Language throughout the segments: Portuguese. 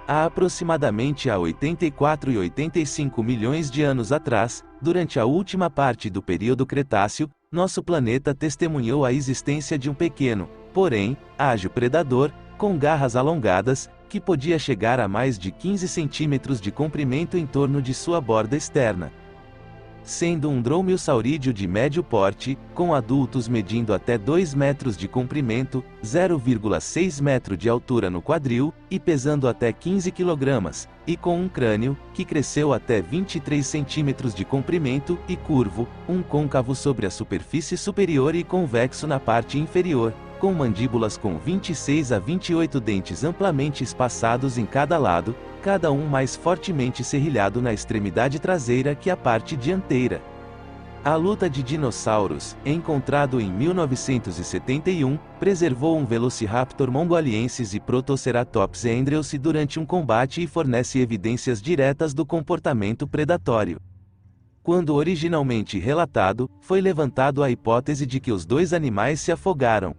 Há aproximadamente 84 e 85 milhões de anos atrás, durante a última parte do período Cretáceo, nosso planeta testemunhou a existência de um pequeno, porém, ágil predador, com garras alongadas, que podia chegar a mais de 15 centímetros de comprimento em torno de sua borda externa. Sendo um dromeossaurídeo de médio porte, com adultos medindo até 2 metros de comprimento, 0,6 metro de altura no quadril, e pesando até 15 kg, e com um crânio, que cresceu até 23 centímetros de comprimento, e curvo, um côncavo sobre a superfície superior e convexo na parte inferior, com mandíbulas com 26 a 28 dentes amplamente espaçados em cada lado, cada um mais fortemente serrilhado na extremidade traseira que a parte dianteira. A luta de dinossauros, encontrado em 1971, preservou um Velociraptor mongoliensis e Protoceratops endreusi durante um combate e fornece evidências diretas do comportamento predatório. Quando originalmente relatado, foi levantado a hipótese de que os dois animais se afogaram.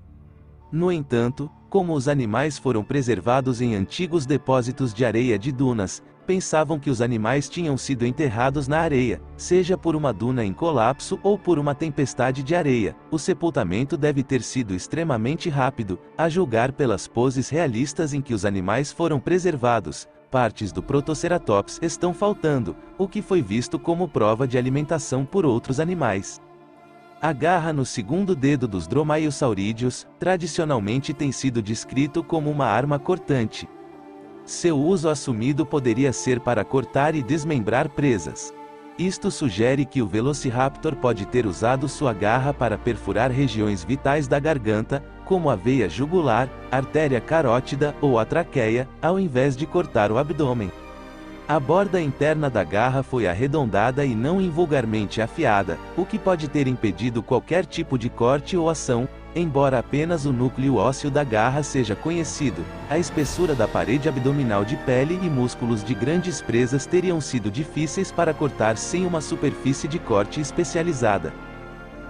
No entanto, como os animais foram preservados em antigos depósitos de areia de dunas, pensavam que os animais tinham sido enterrados na areia, seja por uma duna em colapso ou por uma tempestade de areia. O sepultamento deve ter sido extremamente rápido, a julgar pelas poses realistas em que os animais foram preservados. Partes do Protoceratops estão faltando, o que foi visto como prova de alimentação por outros animais. A garra no segundo dedo dos dromaeossaurídeos, tradicionalmente tem sido descrito como uma arma cortante. Seu uso assumido poderia ser para cortar e desmembrar presas. Isto sugere que o Velociraptor pode ter usado sua garra para perfurar regiões vitais da garganta, como a veia jugular, artéria carótida ou a traqueia, ao invés de cortar o abdômen. A borda interna da garra foi arredondada e não invulgarmente afiada, o que pode ter impedido qualquer tipo de corte ou ação, embora apenas o núcleo ósseo da garra seja conhecido. A espessura da parede abdominal de pele e músculos de grandes presas teriam sido difíceis para cortar sem uma superfície de corte especializada.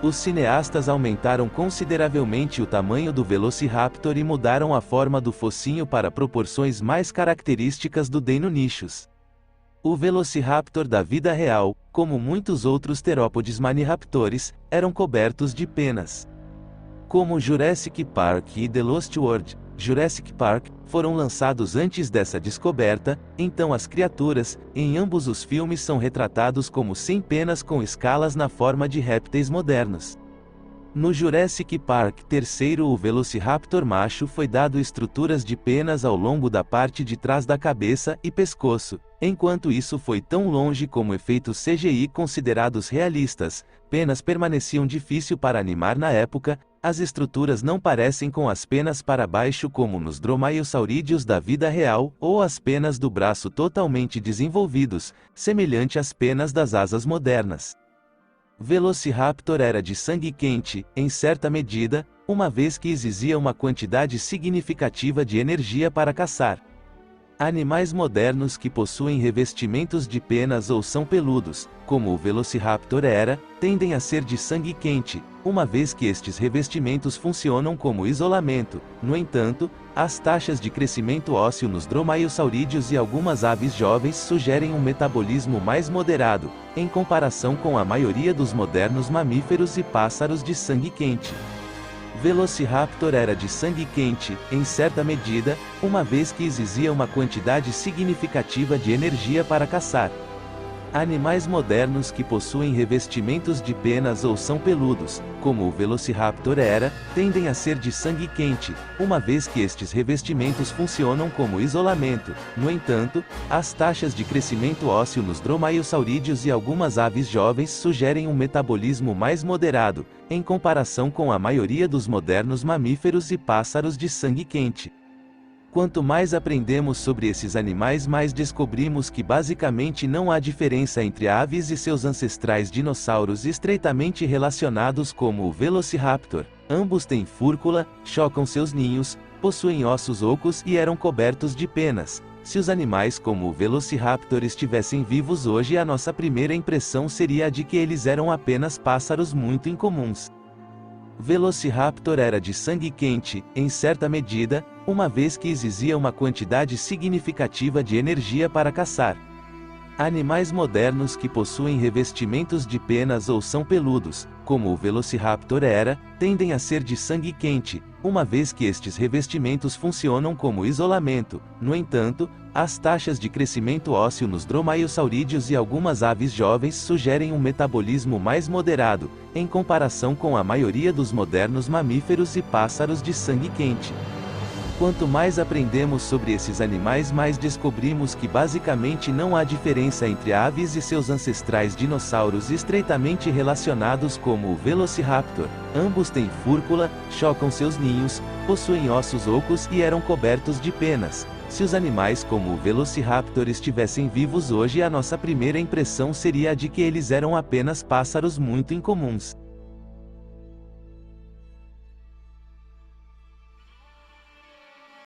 Os cineastas aumentaram consideravelmente o tamanho do Velociraptor e mudaram a forma do focinho para proporções mais características do Deinonychus. O Velociraptor da vida real, como muitos outros terópodes maniraptores, eram cobertos de penas. Como Jurassic Park e The Lost World, Jurassic Park, foram lançados antes dessa descoberta, então as criaturas, em ambos os filmes são retratados como sem penas com escalas na forma de répteis modernos. No Jurassic Park III o Velociraptor macho foi dado estruturas de penas ao longo da parte de trás da cabeça e pescoço, enquanto isso foi tão longe como efeitos CGI considerados realistas, penas permaneciam difícil para animar na época, as estruturas não parecem com as penas para baixo como nos dromaeossaurídeos da vida real, ou as penas do braço totalmente desenvolvidos, semelhante às penas das asas modernas. Velociraptor era de sangue quente, em certa medida, uma vez que exigia uma quantidade significativa de energia para caçar. Animais modernos que possuem revestimentos de penas ou são peludos, como o Velociraptor era, tendem a ser de sangue quente, uma vez que estes revestimentos funcionam como isolamento. No entanto, as taxas de crescimento ósseo nos dromaeossaurídeos e algumas aves jovens sugerem um metabolismo mais moderado, em comparação com a maioria dos modernos mamíferos e pássaros de sangue quente. Velociraptor era de sangue quente, em certa medida, uma vez que exigia uma quantidade significativa de energia para caçar. Animais modernos que possuem revestimentos de penas ou são peludos, como o Velociraptor era, tendem a ser de sangue quente, uma vez que estes revestimentos funcionam como isolamento. No entanto, as taxas de crescimento ósseo nos dromaeossaurídeos e algumas aves jovens sugerem um metabolismo mais moderado, em comparação com a maioria dos modernos mamíferos e pássaros de sangue quente. Quanto mais aprendemos sobre esses animais, mais descobrimos que basicamente não há diferença entre aves e seus ancestrais dinossauros estreitamente relacionados como o Velociraptor. Ambos têm fúrcula, chocam seus ninhos, possuem ossos ocos e eram cobertos de penas. Se os animais como o Velociraptor estivessem vivos hoje, a nossa primeira impressão seria a de que eles eram apenas pássaros muito incomuns. Velociraptor era de sangue quente, em certa medida, uma vez que exigia uma quantidade significativa de energia para caçar. Animais modernos que possuem revestimentos de penas ou são peludos, como o Velociraptor era, tendem a ser de sangue quente, uma vez que estes revestimentos funcionam como isolamento. No entanto, as taxas de crescimento ósseo nos dromaeossaurídeos e algumas aves jovens sugerem um metabolismo mais moderado, em comparação com a maioria dos modernos mamíferos e pássaros de sangue quente. Quanto mais aprendemos sobre esses animais, mais descobrimos que basicamente não há diferença entre aves e seus ancestrais dinossauros estreitamente relacionados como o Velociraptor. Ambos têm fúrcula, chocam seus ninhos, possuem ossos ocos e eram cobertos de penas. Se os animais como o Velociraptor estivessem vivos hoje, a nossa primeira impressão seria a de que eles eram apenas pássaros muito incomuns.